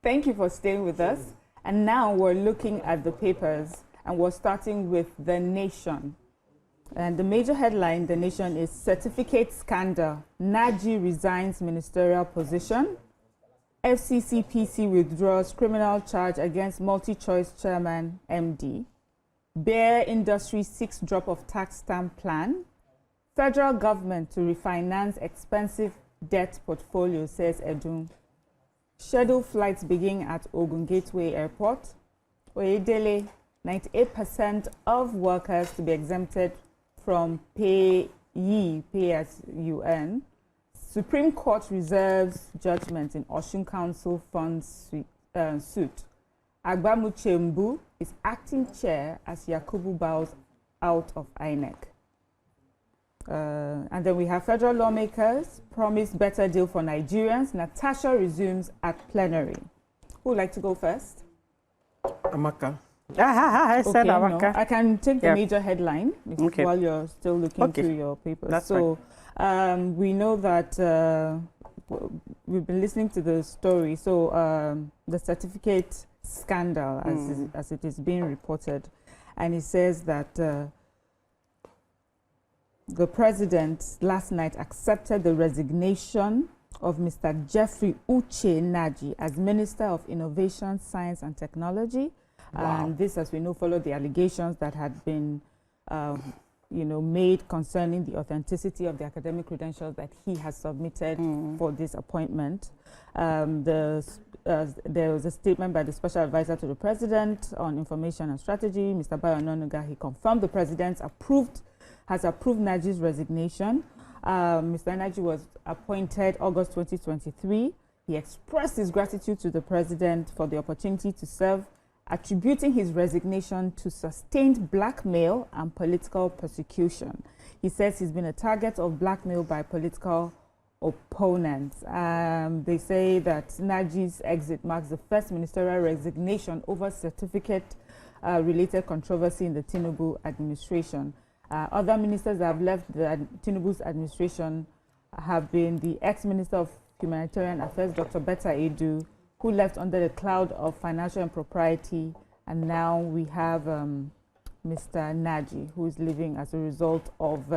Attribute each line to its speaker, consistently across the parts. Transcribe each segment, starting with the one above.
Speaker 1: Thank you for staying with us. And now we're looking at the papers, and we're starting with The Nation. And the major headline, The Nation, is Certificate Scandal. Nnaji resigns ministerial position. FCCPC withdraws criminal charge against multi-choice chairman MD. Beer industry seeks drop of tax stamp plan. Federal government to refinance expensive debt portfolio, says Edun. Scheduled flights begin at Ogun Gateway Airport. Oyedele, 98% of workers to be exempted from pay as you earn. Supreme Court reserves judgment in Osun Council funds suit. Agbamuchembu is acting chair as Yakubu bows out of INEC. And then we have federal lawmakers promise better deal for Nigerians. Natasha resumes at plenary. Who would like to go first?
Speaker 2: Amaka.
Speaker 3: I said Amaka.
Speaker 1: No, I can take the major headline while you're still looking through your papers.
Speaker 3: That's
Speaker 1: so we know that we've been listening to the story. So the certificate scandal, as it is being reported, and it says that the president last night accepted the resignation of Mr. Jeffrey Uche Nnaji as Minister of Innovation, Science and Technology. Wow. And this, as we know, followed the allegations that had been made concerning the authenticity of the academic credentials that he has submitted for this appointment. There was a statement by the Special Advisor to the President on Information and Strategy, Mr. Bayo Ononuga. He confirmed the President has approved Nnaji's resignation. Mr. Nnaji was appointed August 2023. He expressed his gratitude to the President for the opportunity to serve, attributing his resignation to sustained blackmail and political persecution. He says he's been a target of blackmail by political opponents. They say that Nnaji's exit marks the first ministerial resignation over certificate-related controversy in the Tinubu administration. Other ministers that have left Tinubu's administration have been the ex-Minister of Humanitarian Affairs, Dr. Betta Edu, who left under the cloud of financial impropriety, and now we have Mr. Nnaji, who is leaving as a result of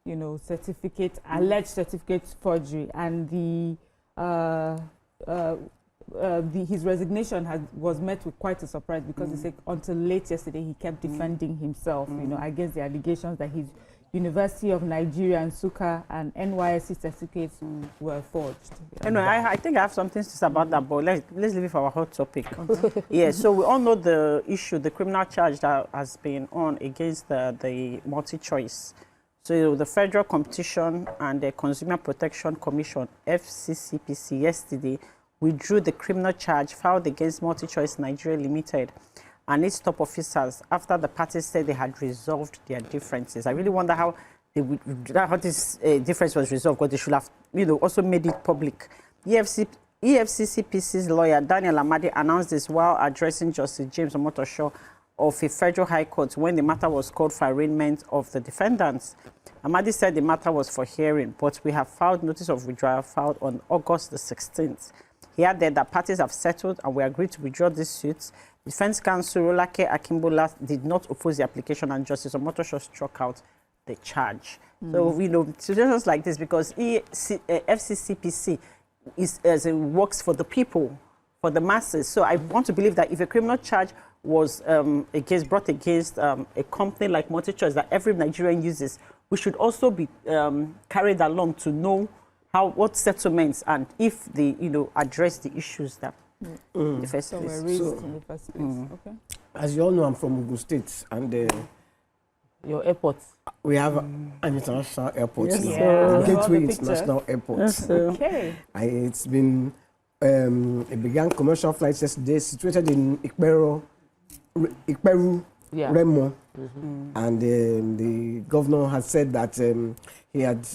Speaker 1: alleged certificate forgery, and his resignation was met with quite a surprise, because he said until late yesterday he kept defending himself, against the allegations that his University of Nigeria and Nsukka and NYSC certificates were forged.
Speaker 3: Anyway, I think I have something to say about that, but let's leave it for our hot topic. Yeah, so we all know the issue, the criminal charge that has been on against the multi-choice. So the Federal Competition and the Consumer Protection Commission, FCCPC, yesterday withdrew the criminal charge filed against Multi-Choice Nigeria Limited and its top officers after the parties said they had resolved their differences. I really wonder how this difference was resolved, because they should have also made it public. EFCCPC's lawyer, Daniel Amadi, announced this while addressing Justice James Omotosho of a federal high court when the matter was called for arraignment of the defendants. Amadi said the matter was for hearing, but we have filed notice of withdrawal filed on August the 16th. He added that parties have settled and we agreed to withdraw these suits. Defense counsel Rolake Akimbola did not oppose the application, and Justice Omotosho struck out the charge. So, situations like this, because FCCPC works for the people, for the masses. So I want to believe that if a criminal charge was brought against a company like MultiChoice that every Nigerian uses, we should also be carried along to know what settlements and if they address the issues that in the first place.
Speaker 1: In the first place. Okay.
Speaker 2: As you all know, I'm from Ogun State, and
Speaker 3: your airport.
Speaker 2: We have an international airport now.
Speaker 1: Yeah.
Speaker 2: Gateway International Airport.
Speaker 3: Yes,
Speaker 1: Okay.
Speaker 2: It's been it began commercial flights yesterday, situated in Ikperu, Remo, and the governor has said that he had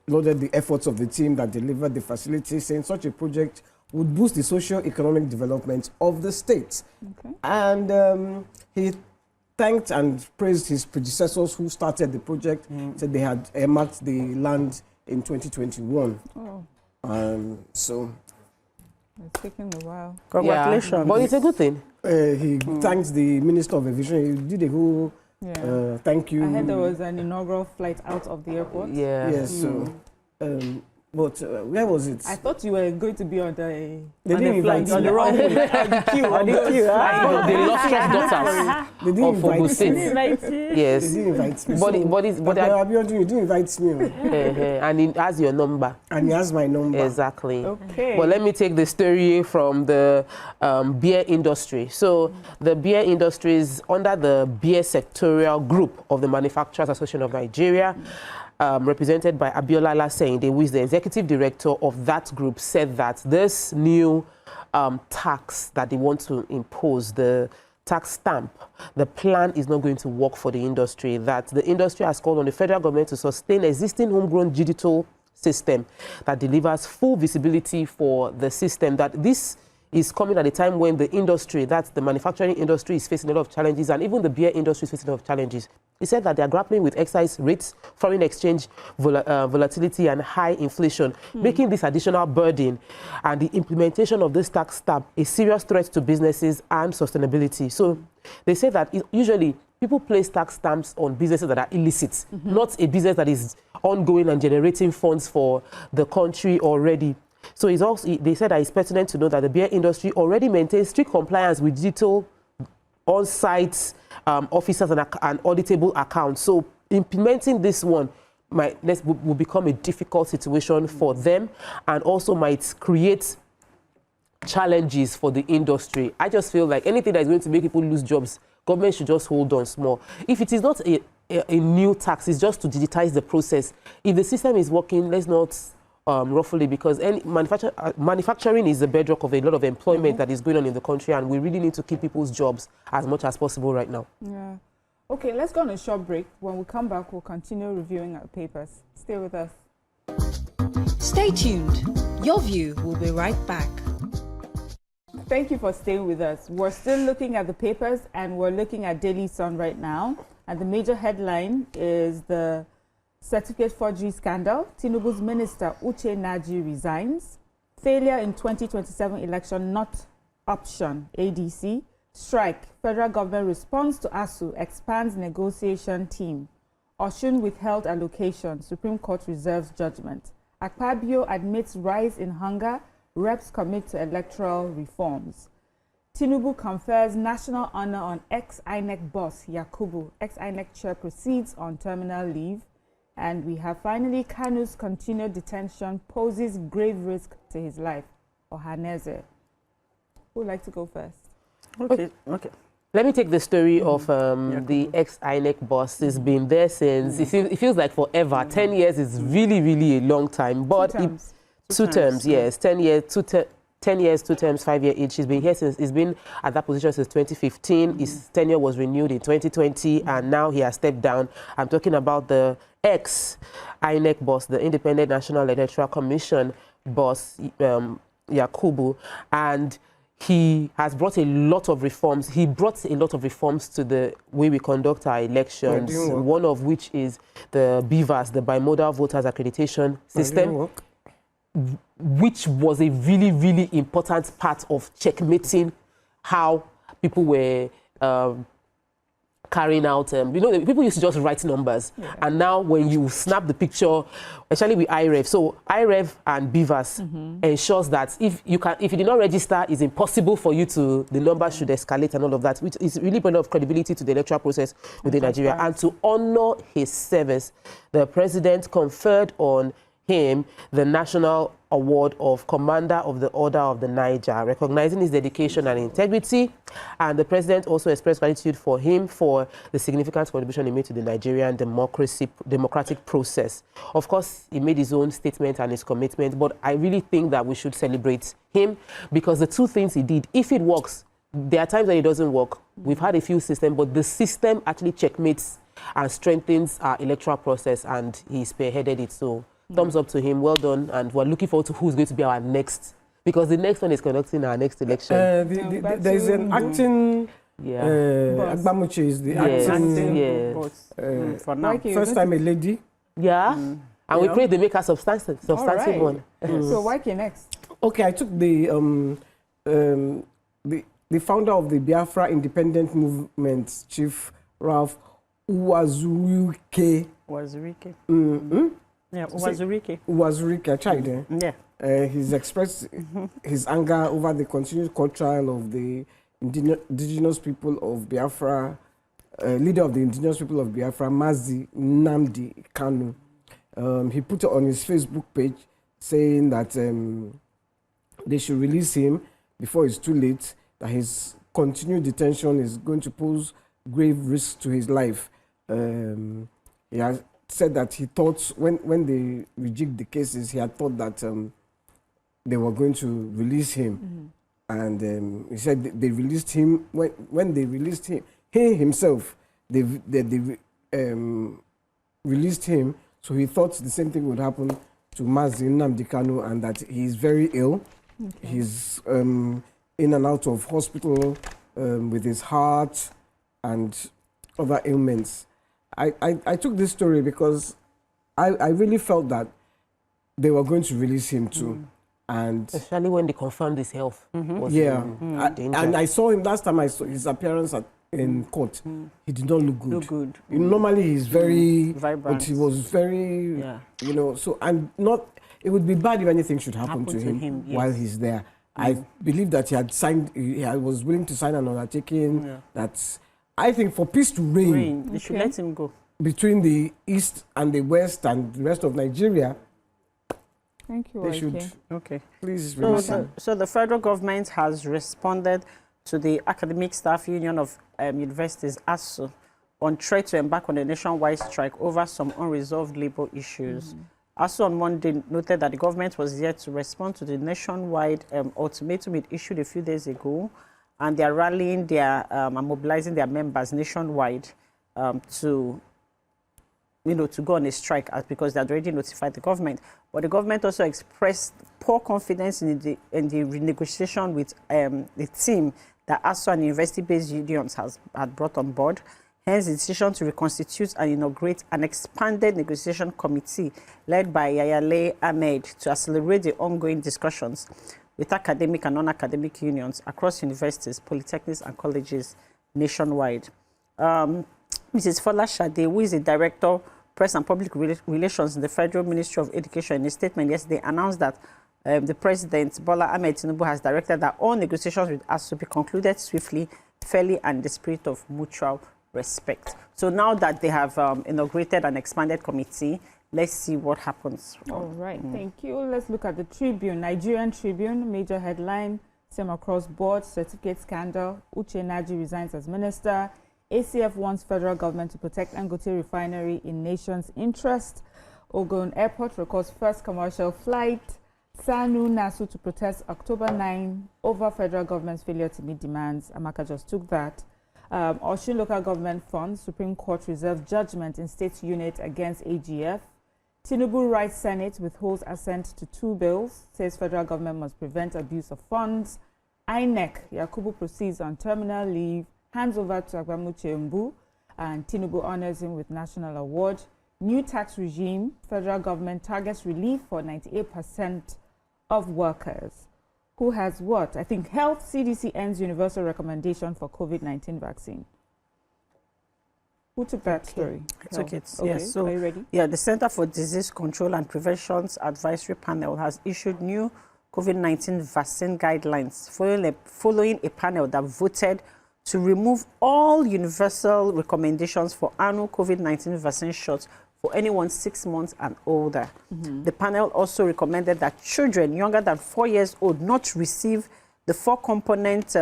Speaker 2: lauded the efforts of the team that delivered the facility, saying such a project would boost the socio-economic development of the state. Okay. And he thanked and praised his predecessors who started the project, said they had earmarked the land in 2021.
Speaker 1: Oh.
Speaker 2: So
Speaker 1: It's taking a while.
Speaker 3: Congratulations.
Speaker 4: Yeah. But it's a good thing.
Speaker 2: He thanks the Minister of Aviation. He did a whole thank you.
Speaker 1: I heard there was an inaugural flight out of the airport.
Speaker 4: Yeah.
Speaker 2: Yes, so, but where was it?
Speaker 1: I thought you were going to be on the
Speaker 2: They didn't invite
Speaker 1: flight, on the
Speaker 2: me.
Speaker 1: wrong way.
Speaker 3: On the queue.
Speaker 4: The illustrious daughters
Speaker 2: They didn't
Speaker 4: of Ogun
Speaker 2: invite
Speaker 4: State.
Speaker 2: me.
Speaker 1: Right.
Speaker 4: Yes.
Speaker 2: They didn't invite me.
Speaker 4: But
Speaker 2: Abiodun, you didn't invite me.
Speaker 4: and he has your number.
Speaker 2: And he has my number.
Speaker 4: Exactly.
Speaker 1: Okay.
Speaker 4: Well, let me take the story from the beer industry. So the beer industry is under the beer sectorial group of the Manufacturers Association of Nigeria, represented by Abiola Laseyinde, who is the executive director of that group, said that this new tax that they want to impose, the tax stamp, the plan is not going to work for the industry, that the industry has called on the federal government to sustain existing homegrown digital system that delivers full visibility for the system, that this is coming at a time when the industry, that's the manufacturing industry, is facing a lot of challenges, and even the beer industry is facing a lot of challenges. He said that they are grappling with excise rates, foreign exchange volatility, and high inflation, making this additional burden and the implementation of this tax stamp a serious threat to businesses and sustainability. So they say that usually people place tax stamps on businesses that are illicit, not a business that is ongoing and generating funds for the country already. So it's also, they said that it's pertinent to know that the beer industry already maintains strict compliance with digital on-site officers and auditable accounts. So implementing this one will become a difficult situation for them, and also might create challenges for the industry. I just feel like anything that is going to make people lose jobs, government should just hold on small. If it is not a new tax, it's just to digitize the process. If the system is working, let's not roughly, because manufacturing is the bedrock of a lot of employment that is going on in the country, and we really need to keep people's jobs as much as possible right now.
Speaker 1: Yeah. Okay, let's go on a short break. When we come back, we'll continue reviewing our papers. Stay with us.
Speaker 5: Stay tuned. Your View will be right back.
Speaker 1: Thank you for staying with us. We're still looking at the papers, and we're looking at Daily Sun right now. And the major headline is the certificate forgery scandal. Tinubu's minister Uche Nnaji resigns. Failure in 2027 election not option. ADC. Strike. Federal government response to ASU. Expands negotiation team. Osun withheld allocation. Supreme Court reserves judgment. Akpabio admits rise in hunger. Reps commit to electoral reforms. Tinubu confers national honor on ex-INEC boss Yakubu. Ex-INEC chair proceeds on terminal leave. And we have finally Kanu's continued detention poses grave risk to his life. Ohaneze. Who would like to go first?
Speaker 3: Okay.
Speaker 4: Let me take the story of the ex-INEC boss. He's been there since, it feels like forever. 10 years is really, really a long time. But two terms, yes. 10 years, 2 terms, 5 year each. He's been here since, he's been at that position since 2015. His tenure was renewed in 2020, and now he has stepped down. I'm talking about the ex-INEC boss, the Independent National Electoral Commission boss, Yakubu, and he has brought a lot of reforms. He brought a lot of reforms to the way we conduct our elections, one of which is the BVAS, the Bimodal Voters Accreditation System, which was a really, really important part of checkmating how people were carrying out, people used to just write numbers. Yeah. And now when you snap the picture, especially with IREV, so IREV and BVAS ensures that if you did not register, it's impossible for you to, the number should escalate and all of that, which is really bringing a lot of credibility to the electoral process within Nigeria. And to honor his service, the president conferred on him the National Award of Commander of the Order of the Niger, recognizing his dedication and integrity. And the president also expressed gratitude for him for the significant contribution he made to the Nigerian democratic process. Of course, he made his own statement and his commitment, but I really think that we should celebrate him, because the two things he did, if it works, there are times when it doesn't work. We've had a few systems, but the system actually checkmates and strengthens our electoral process, and he spearheaded it. So thumbs up to him, well done, and we're looking forward to who's going to be our next, because the next one is conducting our next election.
Speaker 2: There's an acting, Agbamuche is the acting,
Speaker 3: for now.
Speaker 2: First time a lady.
Speaker 4: Yeah, and we pray they make a substantive one.
Speaker 1: So YK next.
Speaker 2: Okay, I took the founder of the Biafra Independent Movement, Chief Ralph Uwazurike.
Speaker 3: Uwazurike. Yeah,
Speaker 2: Uwazurike. Uwazurike, I tried there.
Speaker 3: Yeah.
Speaker 2: He's expressed his anger over the continued court trial of the indigenous people of Biafra, leader of the indigenous people of Biafra, Mazi Nnamdi Kanu. He put it on his Facebook page saying that they should release him before it's too late, that his continued detention is going to pose grave risks to his life. He has said that he thought when they reject the cases, he had thought that they were going to release him. And he said they released him, when they released him, he himself, they released him, so he thought the same thing would happen to Mazi Nnamdi Kanu, and that he's very ill. Okay. He's in and out of hospital with his heart and other ailments. I took this story because I really felt that they were going to release him too. And
Speaker 4: especially when they confirmed his health. Was
Speaker 2: and I saw him last time I saw his appearance in court. He did not look good. Normally he's very vibrant, but he was very, you know. So it would be bad if anything should happen to him while he's there. I believe that he had signed. He was willing to sign an undertaking. That's, I think, for peace to reign.
Speaker 3: They should let him go
Speaker 2: between the east and the west and the rest of Nigeria.
Speaker 1: Thank you.
Speaker 2: They should.
Speaker 3: Okay.
Speaker 2: Please release him.
Speaker 3: So the federal government has responded to the Academic Staff Union of Universities, ASU, on threat to embark on a nationwide strike over some unresolved labor issues. ASU on Monday noted that the government was yet to respond to the nationwide ultimatum it issued a few days ago, and they are rallying their and mobilizing their members nationwide to go on a strike because they had already notified the government. But the government also expressed poor confidence in the renegotiation with the team that ASU and university-based unions had brought on board. Hence, the decision to reconstitute and inaugurate an expanded negotiation committee led by Yayale Ahmed to accelerate the ongoing discussions with academic and non-academic unions across universities, polytechnics, and colleges nationwide. Mrs. Fola Shade, who is the Director, Press and Public Relations in the Federal Ministry of Education, in a statement yesterday announced that the President, Bola Ahmed Tinubu, has directed that all negotiations with ASU be concluded swiftly, fairly, and in the spirit of mutual respect. So now that they have inaugurated an expanded committee, let's see what happens.
Speaker 1: All right, thank you. Let's look at the Tribune. Nigerian Tribune, major headline, same across board, certificate scandal, Nnaji resigns as minister, ACF wants federal government to protect Dangote refinery in nation's interest, Ogun Airport records first commercial flight, Sanu Nasu to protest October 9 over federal government's failure to meet demands. Amaka just took that. Osun local government funds, Supreme Court reserved judgment in state unit against AGF. Tinubu writes Senate withholds assent to 2 bills, says federal government must prevent abuse of funds. INEC, Yakubu proceeds on terminal leave, hands over to Agbamuche Mbu, and Tinubu honors him with national award. New tax regime, federal government targets relief for 98% of workers. Who has what? I think health, CDC ends universal recommendation for COVID-19 vaccine. Who took that story?
Speaker 3: I took it.
Speaker 1: Okay.
Speaker 3: Yes. So,
Speaker 1: are you ready?
Speaker 3: Yeah, the Center for Disease Control and Prevention's advisory panel has issued new COVID-19 vaccine guidelines following a panel that voted to remove all universal recommendations for annual COVID-19 vaccine shots for anyone 6 months and older. The panel also recommended that children younger than 4 years old not receive the 4-component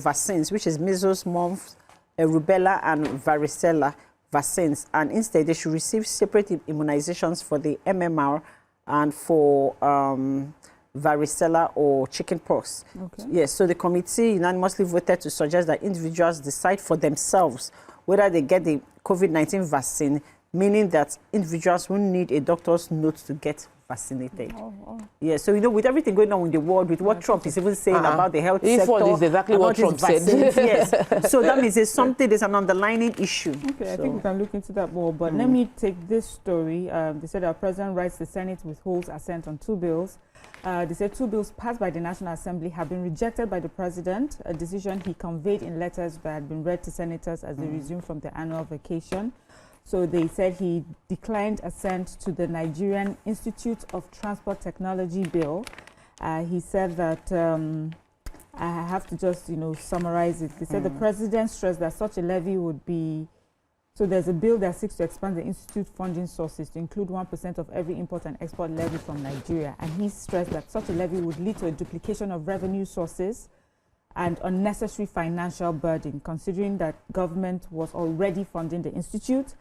Speaker 3: vaccines, which is measles, mumps, rubella, and varicella vaccines, and instead they should receive separate immunizations for the MMR and for varicella or chickenpox. Okay. Yes, so the committee unanimously voted to suggest that individuals decide for themselves whether they get the COVID-19 vaccine, meaning that individuals who need a doctor's note to get vaccinated. Yeah, so, you know, with everything going on in the world, with what Trump is even saying about the health sector.
Speaker 4: What is exactly what Trump said.
Speaker 3: Yes. So that means there's something, there's an underlying issue.
Speaker 1: Okay, I think we can look into that more, but let me take this story. They said our president writes the Senate withholds assent on 2 bills. They said 2 bills passed by the National Assembly have been rejected by the president, a decision he conveyed in letters that had been read to senators as they resumed from their annual vacation. So they said he declined assent to the Nigerian Institute of Transport Technology bill. He said that, I have to just, you know, summarize it. They said the president stressed that such a levy would be, so there's a bill that seeks to expand the institute funding sources to include 1% of every import and export levy from Nigeria. And he stressed that such a levy would lead to a duplication of revenue sources and unnecessary financial burden, considering that government was already funding the institute.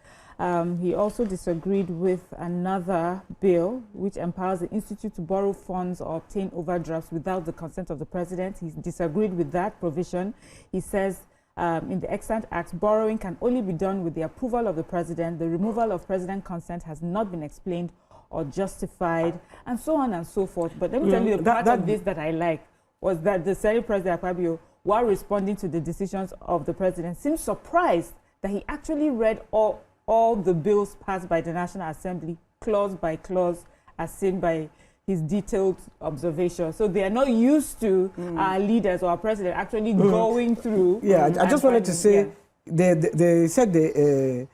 Speaker 1: He also disagreed with another bill which empowers the institute to borrow funds or obtain overdrafts without the consent of the president. He disagreed with that provision. He says in the Extant Act, borrowing can only be done with the approval of the president. The removal of president consent has not been explained or justified, and so on and so forth. But let me tell you, the part of this that I like was that the Senate President Akpabio, while responding to the decisions of the president, seemed surprised that he actually read all the bills passed by the National Assembly, clause by clause, as seen by his detailed observation. So they are not used to our leaders or our president actually going through.
Speaker 2: Yeah, I just wanted to say, they said they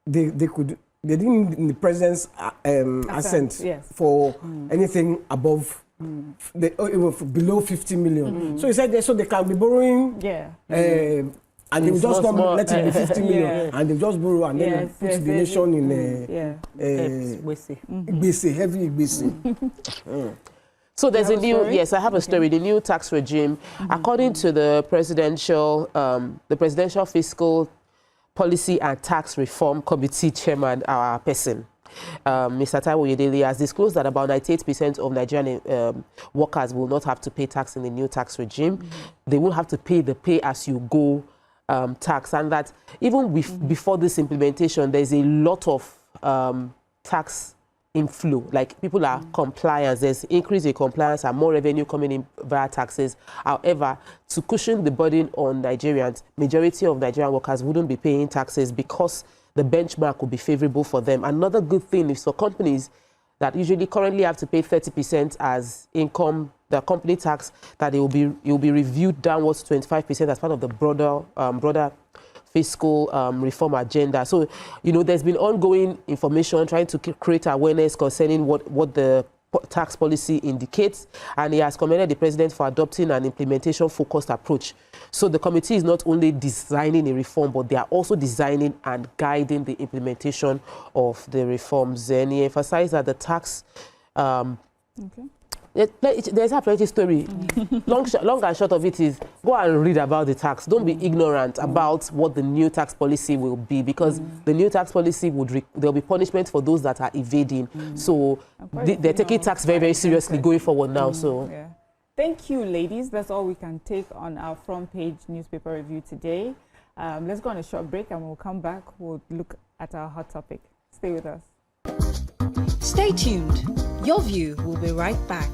Speaker 2: didn't need the president's assent for anything above, below 50 million. So he said so they can be borrowing. And they will just not let it be 50 million, and they just borrow and then put the nation in heavy gbese.
Speaker 4: So there's a new, yes, I have a story. The new tax regime, according to the presidential Fiscal Policy and Tax Reform Committee chairman, our person, Mr. Taiwo Yedele, has disclosed that about 98% of Nigerian workers will not have to pay tax in the new tax regime. They will have to pay the pay-as-you-go tax, and that even before this implementation, there's a lot of tax inflow. Like, people are compliant, there's increase in compliance and more revenue coming in via taxes. However, to cushion the burden on Nigerians, majority of Nigerian workers wouldn't be paying taxes because the benchmark would be favorable for them. Another good thing is for companies that usually currently have to pay 30% as income, the company tax, that it will be reviewed downwards to 25% as part of the broader fiscal reform agenda. So, you know, there's been ongoing information trying to create awareness concerning what the tax policy indicates, and he has commended the president for adopting an implementation-focused approach. So the committee is not only designing a reform, but they are also designing and guiding the implementation of the reforms. And he emphasized that the tax there's a plenty story. Long and short of it is, go and read about the tax. Don't be ignorant about what the new tax policy will be, because the new tax policy there'll be punishment for those that are evading. So they're taking tax very, very seriously going forward now. So
Speaker 1: thank you, ladies. That's all we can take on our front page newspaper review today. Let's go on a short break, and we'll come back. We'll look at our hot topic. Stay with us.
Speaker 5: Stay tuned. Your View will be right back.